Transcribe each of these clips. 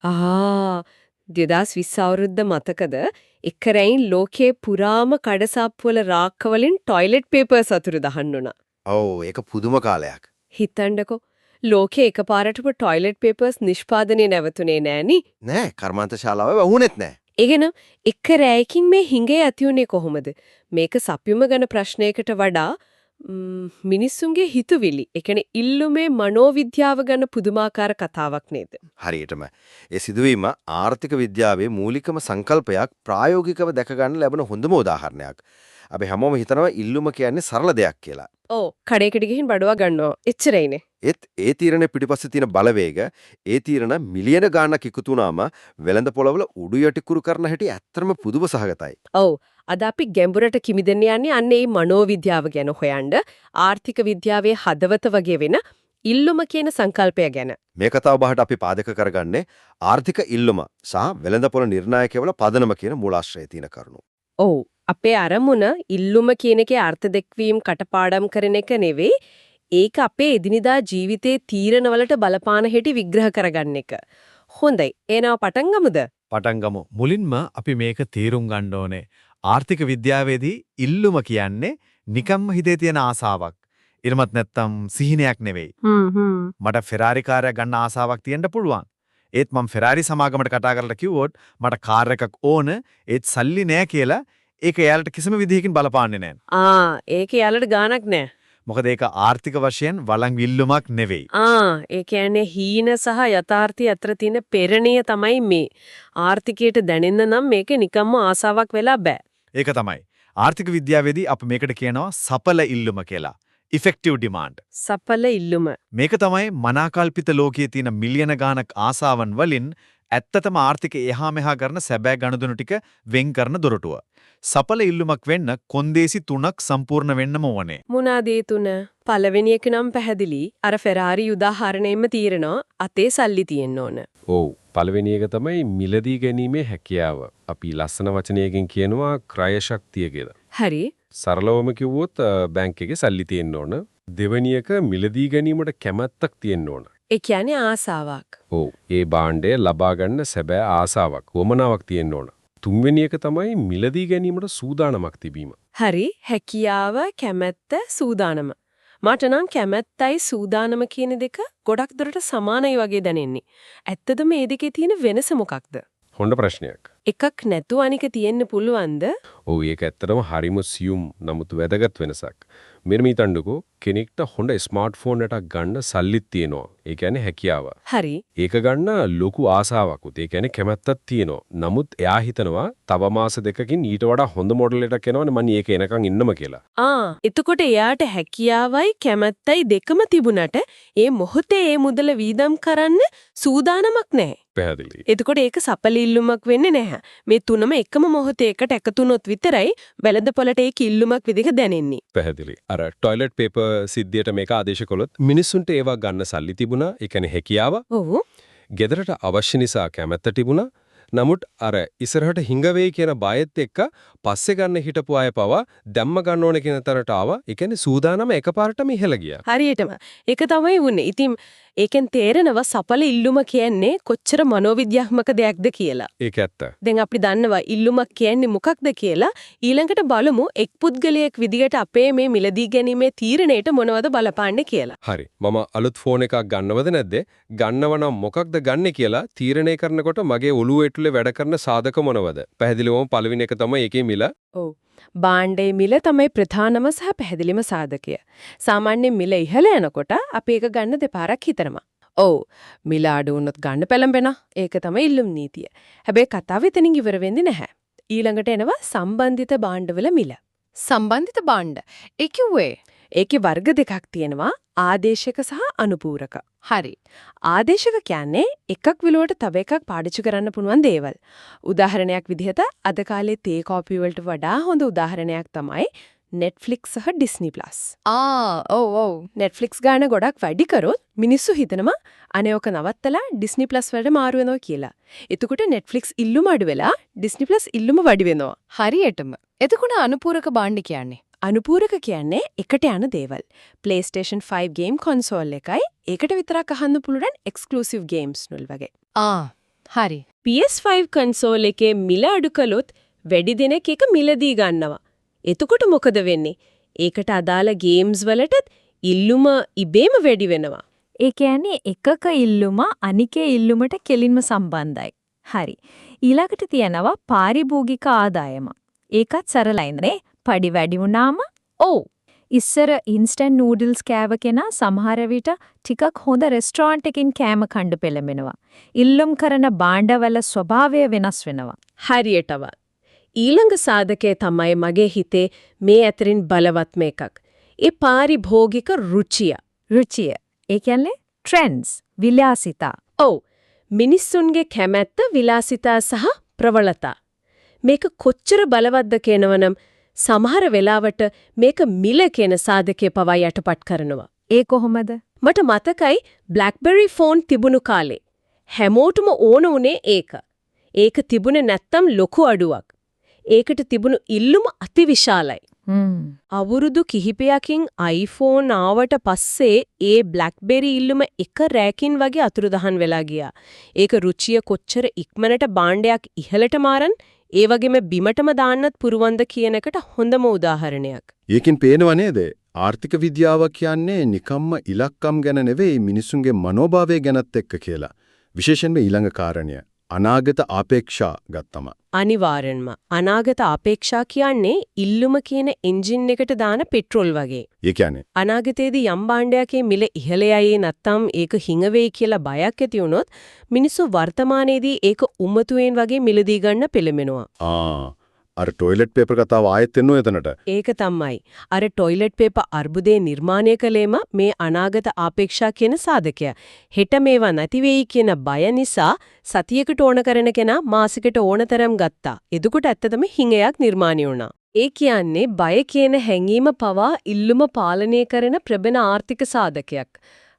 ආ 2020 අවුරුද්ද මතකද? එක්කරයින් ලෝකේ පුරාම කඩසාප්පු වල රාක්ක වලින් টয়ලට් පේපර්ස් අතුරු දහන්න උනා. ඔව් ඒක පුදුම කාලයක්. හිතන්නකෝ ලෝකේ එකපාරටම টয়ලට් පේපර්ස් නිෂ්පාදනය නැවතුනේ නෑනි. නෑ කර්මාන්ත ශාලාවේ වහුනෙත් නෑ. ඒගෙන එක රැයකින් මේ හිඟේ ඇති උනේ කොහොමද? මේක සප්යුම ගැන ප්‍රශ්නයකට වඩා මිනිස්සුන්ගේ හිතුවිලි. ඒ කියන්නේ ඉල්ලුමේ මනෝවිද්‍යාව ගැන පුදුමාකාර කතාවක් නේද? හරියටම. ඒ සිදුවීම ආර්ථික විද්‍යාවේ මූලිකම සංකල්පයක් ප්‍රායෝගිකව දැක ගන්න ලැබෙන හොඳම උදාහරණයක්. අපි හැමෝම හිතනවා ඉල්ලුම කියන්නේ සරල දෙයක් කියලා. ඔව් කඩේකට ගිහින් බඩවා ගන්නවා. එච්චරයිනේ. ඒ තීරණේ පිටිපස්සේ තියෙන බලවේග, ඒ තීරණ මිලියන ගාණක් එකතු වුණාම වෙළඳ පොළවල උඩු යටි කුරු කරන හැටි ඇත්තම පුදුම සහගතයි. ඔව් අද අපි ගැඹුරට කිමිදෙන්න යන්නේ අන්න ඒ මනෝවිද්‍යාව ගැන හොයන්න ආර්ථික විද්‍යාවේ හදවත වගේ වෙන ඉල්ලුම කියන සංකල්පය ගැන. මේ කතාව බහට අපි පාදක කරගන්නේ ආර්ථික ඉල්ලුම සහ වෙළඳ පොළ නිර්ණායකවල පදනම කියන මූලාශ්‍රය තියෙන කරුණු. ඔව් අපේ අරමුණ ඉල්ලුම කියන එකේ අර්ථ දැක්වීම කටපාඩම් කරන එක නෙවෙයි ඒක අපේ එදිනදා ජීවිතයේ තීරණවලට බලපාන හැටි විග්‍රහ කරගන්න එක. හොඳයි. එහෙනම් පටන් ගමුද? පටන් ගමු. මුලින්ම අපි මේක තීරුම් ගන්න ඕනේ. ආර්ථික විද්‍යාවේදී ඉල්ලුම කියන්නේ නිකම්ම හිතේ තියෙන ආසාවක්. ඊටමත් නැත්තම් සිහිනයක් නෙවෙයි. මට ෆෙරාරි කාර්යයක් ගන්න ආසාවක් තියෙන්න පුළුවන්. ඒත් මම ෆෙරාරි සමාගමට කතා කරලා කිව්වොත් මට කාර් එකක් ඕන ඒත් සල්ලි නෑ කියලා ඒක එයාලට කිසිම විදිහකින් බලපාන්නේ නෑ. ඒක යාලට ගාණක් නෑ. මොකද ඒක ආර්ථික වශයෙන් වළං ඉල්ලුමක් නෙවෙයි. ඒ කියන්නේ හීන සහ යථාර්ථය අතර තියෙන පෙරණිය තමයි මේ. ආර්ථිකයට දැනෙන්න නම් මේක නිකම්ම ආසාවක් වෙලා බෑ. ඒක තමයි. ආර්ථික විද්‍යාවේදී අපි මේකට කියනවා සඵල ඉල්ලුම කියලා. effective demand. සඵල ඉල්ලුම. මේක තමයි මනාකල්පිත ලෝකයේ තියෙන මිලියන ගාණක් ආසාවන් වලින් ඇත්තටම ආර්ථිකය එහා මෙහා කරන සැබෑ ගණදුණු ටික වෙන් කරන දොරටුව. සඵල ඉල්ලුමක් වෙන්න කොන්දේසි 3ක් සම්පූර්ණ වෙන්නම ඕනේ. මොනවාද ඒ 3? පළවෙනි එක නම් පැහැදිලි. අර ෆෙරාරි උදාහරණයෙන්ම තීරණා අතේ සල්ලි තියෙන්න ඕන. ඔව් පළවෙනි එක තමයි මිලදී ගැනීමේ හැකියාව. අපි ලස්සන වචනයකින් කියනවා ක්‍රය ශක්තිය කියලා. හරි. සරලවම කිව්වොත් බැංක් එකේ සල්ලි තියෙන්න ඕන. දෙවෙනි එක මිලදී ගැනීමට කැමැත්තක් තියෙන්න ඕන. ඒ කියන්නේ ආසාවක්. ඔව් ඒ භාණ්ඩය ලබා ගන්න සැබෑ ආසාවක්, වමනාවක් තියෙන්න ඕන. තුන්වෙනි එක තමයි මිලදී ගැනීමට සූදානමක් තිබීම. හරි. හැකියාව, කැමැත්ත, සූදානම. මට නම් කැමැත්තයි සූදානම කියන දෙක ගොඩක් දුරට සමානයි වගේ දැනෙන්නේ. ඇත්තද මේ දෙකේ තියෙන වෙනස මොකක්ද? හොඳ ප්‍රශ්නයක්. එකක් නැතුව අනික තියෙන්න පුළුවන්ද? ඔව් ඒක ඇත්තටම හරිම සියුම් නමුත් වැදගත් වෙනසක්. මෙන්න මේ තණ්ඩකෝ කෙනෙක්ට හොඳ ස්මාර්ට්ෆෝන් එකක් ගන්න සල්ලිත් තියෙනවා. ඒ කියන්නේ හැකියාව. හරි. ඒක ගන්න ලොකු ආසාවකුත්. ඒ කියන්නේ කැමැත්තක් තියෙනවා. නමුත් එයා හිතනවා තව මාස දෙකකින් ඊට වඩා හොඳ මොඩල් එකක් එනවනේ මම ඒක එනකන් ඉන්නම කියලා. එතකොට එයාට හැකියාවයි කැමැත්තයි දෙකම තිබුණට ඒ මොහොතේ ඒ මුදල වීදම් කරන්න සූදානමක් නැහැ. පැහැදිලි. එතකොට ඒක සඵල ඉල්ලුමක් වෙන්නේ නැහැ. මේ තුනම එකම මොහොතේකට එකතු වුණොත් විතරයි වෙළඳපොළට ඒක ඉල්ලුමක් විදිහට දැනෙන්නේ. පැහැදිලි. අර টয়ලට් පේපර් සිද්ධියට මේක ආදේශ කළොත් මිනිස්සුන්ට ඒවා ගන්න සල්ලි තිබුණා. ඒ කියන්නේ හැකියාව. ඔව්. ගෙදරට අවශ්‍ය නිසා කැමැත්ත තිබුණා. නමුත් අර ඉස්සරහට හිඟ වෙයි කියන බයත් එක්ක පස්සේ ගන්න හිටපු අය පවා දැම්ම ගන්න ඕන කියන තරට ආවා. ඒ කියන්නේ සූදානම එකපාරටම ඉහළ ගියා. හරියටම. ඒක තමයි වුනේ. ඉතින් ඒකෙන් තේරෙනවා සඵල ඉල්ලුම කියන්නේ කොච්චර මනෝවිද්‍යාත්මක දෙයක්ද කියලා. ඒක ඇත්ත. දැන් අපි දන්නවා ඉල්ලුමක් කියන්නේ මොකක්ද කියලා. ඊළඟට බලමු එක් පුද්ගලයෙක් විදියට අපේ මේ මිලදී ගැනීමේ තීරණයට මොනවද බලපාන්නේ කියලා. හරි. මම අලුත් ෆෝන් එකක් ගන්නවද නැද්ද? ගන්නව නම් මොකක්ද ගන්නෙ කියලා තීරණය කරනකොට මගේ ඔළුව ඇතුලේ වැඩ කරන සාධක මොනවද? පැහැදිලිවම පළවෙනි එක තමයි ඒකේ මිල. ඔව්. භාණ්ඩයේ මිල තමයි ප්‍රධානම සහ පැහැදිලිම සාධකය. සාමාන්‍යයෙන් මිල ඉහළ යනකොට අපි ඒක ගන්න දෙපාරක් හිතනවා. ඔව්. මිල අඩු වුණොත් ගන්න පෙළඹෙනවා. ඒක තමයි ඉල්ලුම් නීතිය. හැබැයි කතාව එතනින් ඉවර වෙන්නේ නැහැ. ඊළඟට එනවා සම්බන්ධිත භාණ්ඩවල මිල. සම්බන්ධිත භාණ්ඩ. ඒ කිව්වේ ඒකේ වර්ග දෙකක් තියෙනවා. ආදේශක සහ අනුපූරක. හරි. ආදේශක කියන්නේ එකක් විලුවට තව එකක් පාවිච්චි කරන්න පුළුවන් දේවල්. උදාහරණයක් විදිහට අද කාලේ තේ කෝපි වලට වඩා හොඳ උදාහරණයක් තමයි Netflix සහ Disney+. ඔව්. Netflix ගාන ගොඩක් වැඩි කරොත් මිනිස්සු හිතනවා අනේ ඔක නවත්තලා Disney+ වලට මාරු වෙනවා කියලා. එතකොට Netflix ඉල්ලුම අඩු වෙලා Disney+ ඉල්ලුම වැඩි වෙනවා. හරියටම. එතකොට අනුපූරක භාණ්ඩ කියන්නේ අනුපූරක කියන්නේ එකට යන දේවල්. PlayStation 5 game console එකයි ඒකට විතරක් අහන්න පුළුවන් exclusive games නුල් වගේ. හරි. PS5 කන්සෝල් එකේ මිල අඩු කළොත් වැඩි දෙනෙක් එක මිලදී ගන්නවා. එතකොට මොකද වෙන්නේ? ඒකට අදාළ ගේම්ස් වලටත් ඉල්ලුම ඉබේම වැඩි වෙනවා. ඒ කියන්නේ එකක ඉල්ලුම අනිකේ ඉල්ලුමට කෙලින්ම සම්බන්ධයි. හරි. ඊළඟට තියෙනවා පාරිභෝගික ආදායම. ඒකත් සරලයිනේ. පඩි වැඩි වුණාම ඔව්. ඉස්සර ඉන්ස්ටන්ට් නූඩල්ස් කෑව කෙනා සමහර විට ටිකක් හොඳ රෙස්ටෝරන්ට් එකකින් කෑම කන්න පෙළඹෙනවා. ඉල්ලුම් කරන භාණ්ඩවල ස්වභාවය වෙනස් වෙනවා. හරියටම. ඊළඟ සාධකය තමයි මගේ හිතේ මේ අතරින් බලවත්ම එකක්. ඒ පාරිභෝගික රුචිය. රුචිය. ඒ කියන්නේ ට්‍රෙන්ඩ්ස්, විලාසිතා. ඔව්. මිනිස්සුන්ගේ කැමැත්ත විලාසිතා සහ ප්‍රවලතා. මේක කොච්චර බලවත්ද කියනවනම් සමහර වෙලාවට මේක මිල කියන සාධකයේ පවා යටපත් කරනවා. ඒ කොහොමද? මට මතකයි BlackBerry ෆෝන් තිබුණු කාලේ. හැමෝටම ඕන උනේ ඒක. ඒක තිබුණේ නැත්තම් ලොකු අඩුවක්. ඒකට තිබුණු ඉල්ලුම අතිවිශාලයි. අවුරුදු කිහිපයකින් iPhone ආවට පස්සේ ඒ BlackBerry ඉල්ලුම එක රැකින් වගේ අතුරුදහන් වෙලා ගියා. ඒක රුචිය කොච්චර ඉක්මනට භාණ්ඩයක් ඉහළට මාරන් ඒ වගේම බිමටම දාන්නත් පුරුවන්ද කියන එකට හොඳම උදාහරණයක්. ඒකෙන් පේනව නේද? ආර්ථික විද්‍යාව කියන්නේ නිකම්ම ඉලක්කම් ගැන නෙවෙයි මිනිසුන්ගේ මනෝභාවය ගැනත් එක්ක කියලා. විශේෂයෙන්ම ඊළඟ කාරණය අනාගත අපේක්ෂා ගත්තම. අනිවාර්යෙන්ම අනාගත අපේක්ෂා කියන්නේ ඉල්ලුම කියන එන්ජින් එකට දාන පෙට්‍රෝල් වගේ. ඒ කියන්නේ අනාගතයේදී යම් භාණ්ඩයකේ මිල ඉහළ යයි නැත්නම් ඒක හිඟ වෙයි කියලා බයක් ඇති වුණොත් මිනිස්සු වර්තමානයේදී ඒක උමතුයෙන් වගේ මිලදී ගන්න පෙළඹෙනවා. අර টয়ලට් පේපර් කතාව ආයෙත් එන්නෝ එතනට. ඒක තමයි. අර টয়ලට් පේපර් අර්බුදේ නිර්මාණය කළේම මේ අනාගත අපේක්ෂා කියන සාධකය. හෙට මේවා නැති වෙයි කියන බය නිසා සතියකට ඕන කරන කෙනා මාසෙකට ඕනතරම් ගත්තා. එතකොට ඇත්තටම හිඟයක් නිර්මාණය වුණා. ඒ කියන්නේ බය කියන හැඟීම පවා ඉල්ලුම පාලනය කරන ප්‍රබල ආර්ථික සාධකයක්.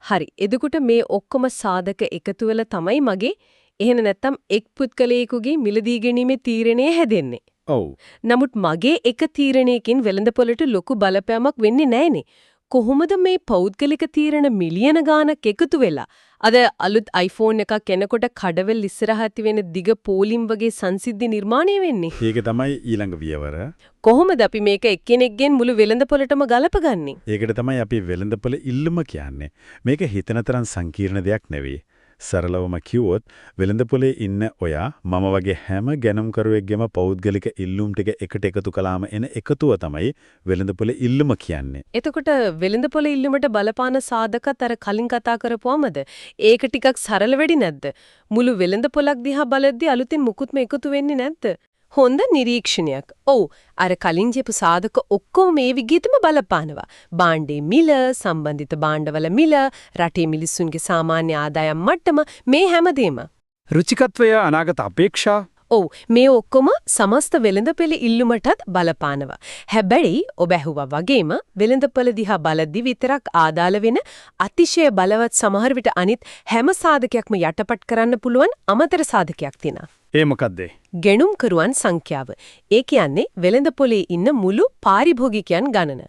හරි. එතකොට මේ ඔක්කොම සාධක එකතු වෙලා තමයි මගේ එහෙම නැත්නම් එක් පුද්ගලයෙකුගේ මිලදී ගැනීමේ තීරණය හැදෙන්නේ. ඔව්. නමුත් මගේ එක තීරණයකින් වෙළඳපොළට ලොකු බලපෑමක් වෙන්නේ නැහනේ. කොහොමද මේ පෞද්ගලික තීරණ මිලියන ගාණක් එකතු වෙලා අද අලුත් iPhone එකක් කෙනකොට කඩවල ඉස්සරහ ඇති වෙන දිග පෝලිම් වගේ සංසිද්ධි නිර්මාණය වෙන්නේ? ඒක තමයි ඊළඟ වියවර. කොහොමද අපි මේක එක්කෙනෙක්ගෙන් මුළු වෙළඳපොළටම ගලපගන්නේ? ඒකට තමයි අපි වෙළඳපොළ ඉල්ලුම කියන්නේ. මේක හිතන තරම් සංකීර්ණ දෙයක් නෙවෙයි. සරලවම කිව්වොත් වෙළඳපොලේ ඉන්න ඔයා මම වගේ හැම ගැනුම්කරුවෙක්ගේම පෞද්ගලික ඉල්ලුම් ටික එකට එකතු කළාම එන එකතුව තමයි වෙළඳපොලේ ඉල්ලුම කියන්නේ. එතකොට වෙළඳපොළ ඉල්ලුමට බලපාන සාධකත් අර කලින් කතා කරපුවමද ඒක ටිකක් සරල වෙඩි නැද්ද? මුළු වෙළඳපොළක් දිහා බලද්දී අලුතින් මුකුත්ම එකතු වෙන්නේ නැද්ද? හොඳ නිරීක්ෂණයක්. ඔව් අර කලින් කියපු සාධක ඔක්කොම මේ විදිහටම බලපානවා. භාණ්ඩේ මිල, සම්බන්ධිත භාණ්ඩවල මිල, රටේ මිනිස්සුන්ගේ සාමාන්‍ය ආදායම් මට්ටම මේ හැමදේම. රුචිකත්වය අනාගත අපේක්ෂා ඔව් මේ ඔක්කොම සමස්ත වෙළඳපොළ ඉල්ලුමටත් බලපානවා. හැබැයි ඔබ ඇහුවා වගේම වෙළඳපොළ දිහා බලද්දි විතරක් ආදාළ වෙන අතිශය බලවත් සමහර විට අනිත් හැම සාධකයක්ම යටපත් කරන්න පුළුවන් අමතර සාධකයක් තියෙනවා. ඒ මොකද්ද? ගෙනුම්කරුවන් සංඛ්‍යාව. ඒ කියන්නේ වෙළඳපොළේ ඉන්න මුළු පාරිභෝගිකයන් ගණන.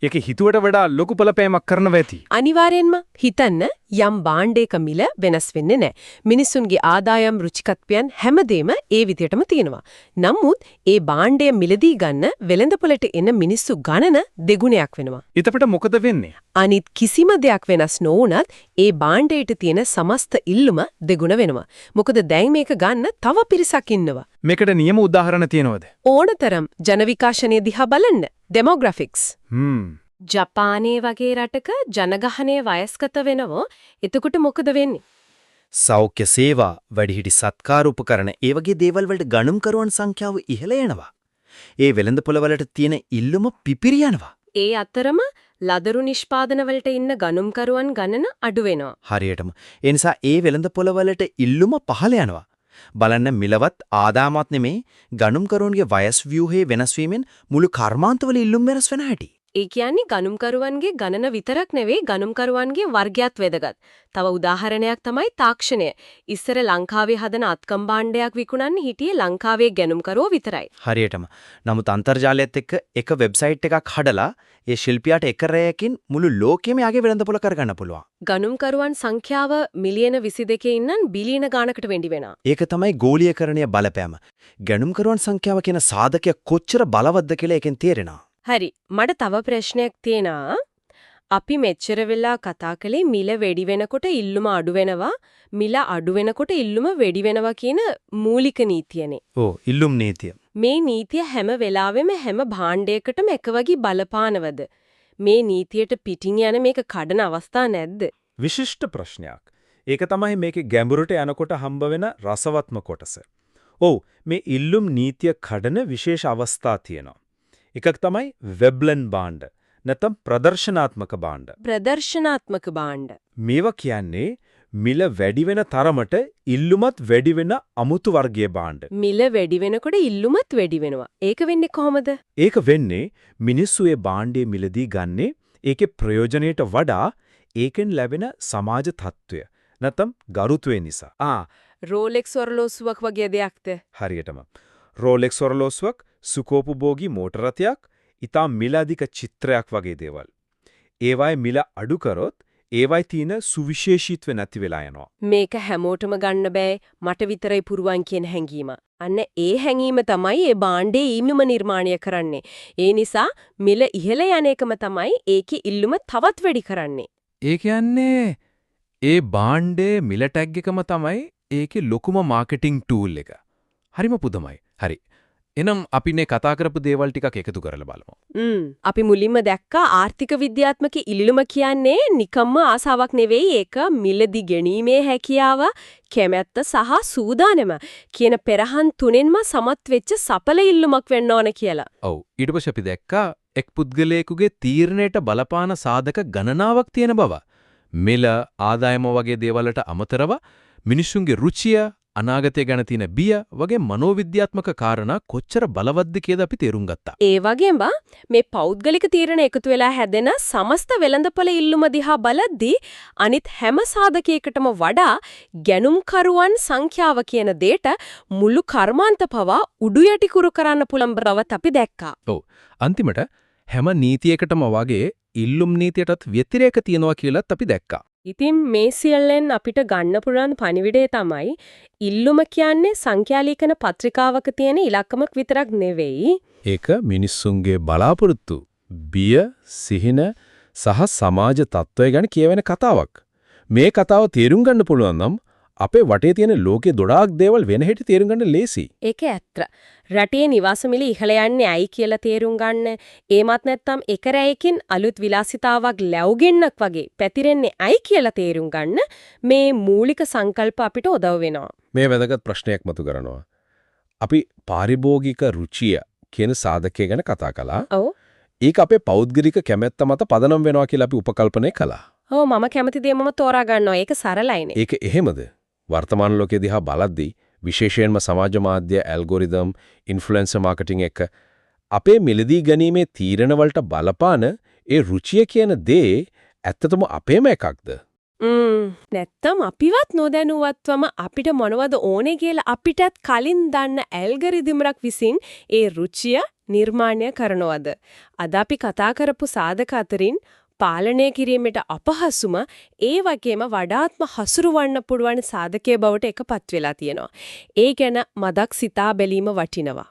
ඒක හිතුවට වඩා ලොකු බලපෑමක් කරනවා ඇති. අනිවාර්යෙන්ම හිතන්න යම් භාණ්ඩයක මිල වෙනස් වෙන්නේ නැහැ. මිනිසුන්ගේ ආදායම් රුචිකත්වයන් හැමදේම ඒ විදිහටම තියෙනවා. නමුත් ඒ භාණ්ඩය මිලදී ගන්න වෙළඳපොළට එන මිනිස්සු ගණන දෙගුණයක් වෙනවා. එතකොට මොකද වෙන්නේ? අනිත් කිසිම දෙයක් වෙනස් නොවුනත් ඒ භාණ්ඩයට තියෙන සමස්ත ඉල්ලුම දෙගුණ වෙනවා. මොකද දැන් මේක ගන්න තව පිරිසක් ඉන්නවා. මේකට නියම උදාහරණ තියෙනවද? ඕනතරම් ජන විකාශනය දිහා බලන්න. ඩෙමෝග්‍රැෆික්ස්. ජපානයේ වගේ රටක ජනගහනය වයස්ගත වෙනවෝ. එතකොට මොකද වෙන්නේ? සෞඛ්‍ය සේවා, වැඩිහිටි සත්කාර උපකරණ ඒ වගේ දේවල් වලට ගණුම්කරුවන් සංඛ්‍යාව ඉහළ යනවා. ඒ වෙළඳපොළ වලට තියෙන ඉල්ලුම පිපිරි යනවා. ඒ අතරම ලදරු නිෂ්පාදන වලට ඉන්න ගණුම්කරුවන් ගණන අඩු වෙනවා. හරියටම. ඒ නිසා ඒ වෙළඳපොළ වලට ඉල්ලුම පහළ යනවා. බලන්න මිලවත් ආදායමත් නෙමේ ගණුම්කරුවන්ගේ වයස් ව්‍යුහයේ වෙනස් වීමෙන් මුළු කර්මාන්තවල ඉල්ලුම් වෙනස් වෙන හැටි. ඒ කියන්නේ ගණුම්කරුවන්ගේ ගණන විතරක් නෙවෙයි ගණුම්කරුවන්ගේ වර්ගයත් වැදගත්. තව උදාහරණයක් තමයි තාක්ෂණය. ඉස්සර ලංකාවේ හදන අත්කම් භාණ්ඩයක් විකුණන්නේ හිටියේ ලංකාවේ ගණුම්කරුවෝ විතරයි. හරියටම. නමුත් අන්තර්ජාලයත් එක්ක එක වෙබ්සයිට් එකක් හදලා ඒ ශිල්පියාට එක රැයකින් මුළු ලෝකෙම යාගේ වෙළඳපොළ කරගන්න පුළුවන්. ගණුම්කරුවන් සංඛ්‍යාව මිලියන 22 ඉන්නන් බිලියන ගානකට වෙඩි වෙනවා. ඒක තමයි ගෝලීයකරණය බලපෑම. ගණුම්කරුවන් සංඛ්‍යාව කියන සාධකය කොච්චර බලවත්ද කියලා එකෙන් තේරෙනවා. හරි. මට තව ප්‍රශ්නයක් තියෙනවා. අපි මෙච්චර වෙලා කතා කළේ මිල වැඩි වෙනකොට ඉල්ලුම අඩු වෙනවා, මිල අඩු වෙනකොට ඉල්ලුම වැඩි වෙනවා කියන මූලික නීතියනේ. ඕ ඉල්ලුම් නීතිය. මේ නීතිය හැම වෙලාවෙම හැම භාණ්ඩයකටම එක වගේ බලපානවද? මේ නීතියට පිටින් යන මේක කඩන අවස්ථා නැද්ද? විශිෂ්ට ප්‍රශ්නයක්. ඒක තමයි මේකේ ගැඹුරට යනකොට හම්බ වෙන රසවත්ම කොටස. ඔව් මේ ඉල්ලුම් නීතිය කඩන විශේෂ අවස්ථා තියෙනවා. එකක් තමයි වෙබ්ලන් භාණ්ඩ. නැත්නම් ප්‍රදර්ශනාත්මක භාණ්ඩ. ප්‍රදර්ශනාත්මක භාණ්ඩ. මේවා කියන්නේ මිල වැඩි වෙන තරමට ඉල්ලුමත් වැඩි වෙන අමුතු වර්ගයේ භාණ්ඩ. මිල වැඩි වෙනකොට ඉල්ලුමත් වැඩි වෙනවා. ඒක වෙන්නේ කොහොමද? ඒක වෙන්නේ මිනිස්සු ඒ භාණ්ඩයේ මිලදී ගන්නේ ඒකේ ප්‍රයෝජනයට වඩා ඒකෙන් ලැබෙන සමාජ තත්ත්වය නැත්නම් ගරුත්වය නිසා. රෝලෙක්ස් ඔරලෝසුවක් වගේ දෙයක්ද? හරියටම. රෝලෙක්ස් ඔරලෝසුවක් සුඛෝපභෝගී මෝටර රථයක් ඊටා මිල අධික චිත්‍රයක් වගේ දේවල්. ඒවායේ මිල අඩු කරොත් ඒවයි තියෙන සුවිශේෂීත්ව නැති වෙලා යනවා. මේක හැමෝටම ගන්න බෑ මට විතරයි පුරුවන් කියන හැඟීම. අන්න ඒ හැඟීම තමයි ඒ භාණ්ඩේ ඉල්ලුම නිර්මාණය කරන්නේ. ඒ නිසා මිල ඉහළ යන එකම තමයි ඒකේ ඉල්ලුම තවත් වැඩි කරන්නේ. ඒ කියන්නේ ඒ භාණ්ඩේ මිල ටැග් එකම තමයි ඒකේ ලොකුම මාකටිං ටූල් එක. හරිම පුදුමයි. හරි. එනම් අපිනේ කතා කරපු දේවල් ටිකක් එකතු කරලා බලමු. අපි මුලින්ම දැක්කා ආර්ථික විද්‍යාත්මක ඉල්ලුම කියන්නේ නිකම්ම ආසාවක් නෙවෙයි ඒක මිලදී ගැනීමේ හැකියාව, කැමැත්ත සහ සූදානම කියන පෙරහන් තුනෙන්ම සමත් වෙච්ච සඵල ඉල්ලුමක් වෙන්න ඕන කියලා. ඔව්. ඊට පස්සේ අපි දැක්කා එක් පුද්ගලයෙකුගේ තීරණයට බලපාන සාධක ගණනාවක් තියෙන බව. මිල, ආදායම වගේ දේවල්ට අමතරව මිනිසුන්ගේ රුචිය, අනාගතය ගැන තියෙන බිය වගේ මනෝවිද්‍යාත්මක කාරණා කොච්චර බලවත්ද කියලා අපි තේරුම් ගත්තා. ඒ වගේම මේ පෞද්ගලික තීරණ එකතු වෙලා හැදෙන සමස්ත වෙළඳපොළ ඉල්ලුම දිහා බලද්දී අනිත් හැම සාධකයකටම වඩා ගැනුම්කරුවන් සංඛ්‍යාව කියන දෙයට මුළු කර්මාන්ත පවා උඩු යටි කුරු කරන්න පුළුවන් බවත් අපි දැක්කා. ඔව්. අන්තිමට හැම නීතියකටම වගේ ඉල්ලුම් නීතියටත් ව්‍යතිරේක තියෙනවා කියලාත් අපි දැක්කා. ඉතින් මේ සියල්ලෙන් අපිට ගන්න පුළුවන් පණිවිඩය තමයි ඉල්ලුම කියන්නේ සංඛ්‍යාලීකන පත්‍රිකාවක තියෙන ඉලක්කමක් විතරක් නෙවෙයි. ඒක මිනිස්සුන්ගේ බලාපොරොත්තු, බිය, සිහින සහ සමාජ තත්ත්වය ගැන කියවෙන කතාවක්. මේ කතාව තේරුම් ගන්න පුළුවන් නම් අපේ වටේ තියෙන ලෝකේ දොඩාක් දේවල් වෙන හැටි තේරුම් ගන්න ලේසි. ඒක ඇත්ත. රටේ නිවාස මිල ඉහළ යන්නේ ඇයි කියලා තේරුම් ගන්න. ඒමත් නැත්නම් එක රැයකින් අලුත් විලාසිතාවක් ලැබුගෙන්නක් වගේ පැතිරෙන්නේ ඇයි කියලා තේරුම් ගන්න මේ මූලික සංකල්ප අපිට උදව් වෙනවා. මේ වැදගත් ප්‍රශ්නයක් මතු කරනවා. අපි පාරිභෝගික රුචිය කියන සාධකය ගැන කතා කළා. ඔව්. ඒක අපේ පෞද්ගලික කැමැත්ත මත පදනම් වෙනවා කියලා අපි උපකල්පනය කළා. ඔව් මම කැමති දේ මම තෝරා ගන්නවා. ඒක සරලයිනේ. ඒක එහෙමද? වර්තමාන ලෝකයේ දිහා බලද්දී විශේෂයෙන්ම සමාජ මාධ්‍ය, ඇල්ගොරිතම්, ඉන්ෆ්ලුවෙන්සර් මාකටිං එක අපේ මිලදී ගැනීමේ තීරණ වලට බලපාන ඒ රුචිය කියන දේ ඇත්තටම අපේම එකක්ද? නැත්තම් අපිවත් නොදැනුවත්වම අපිට මොනවද ඕනේ කියලා අපිටත් කලින් දන්න ඇල්ගොරිතම්යක් විසින් ඒ රුචිය නිර්මාණය කරනවද? අද අපි කතා කරපු සාධක අතරින් පාලනය කිරීමට අපහසුම ඒ වගේම වඩාත්ම හසුරුවන්න පුළුවන් සාධකයේ බවට එකපත් වෙලා තියෙනවා. ඒ ගැන මදක් සිතා බැලීම වටිනවා.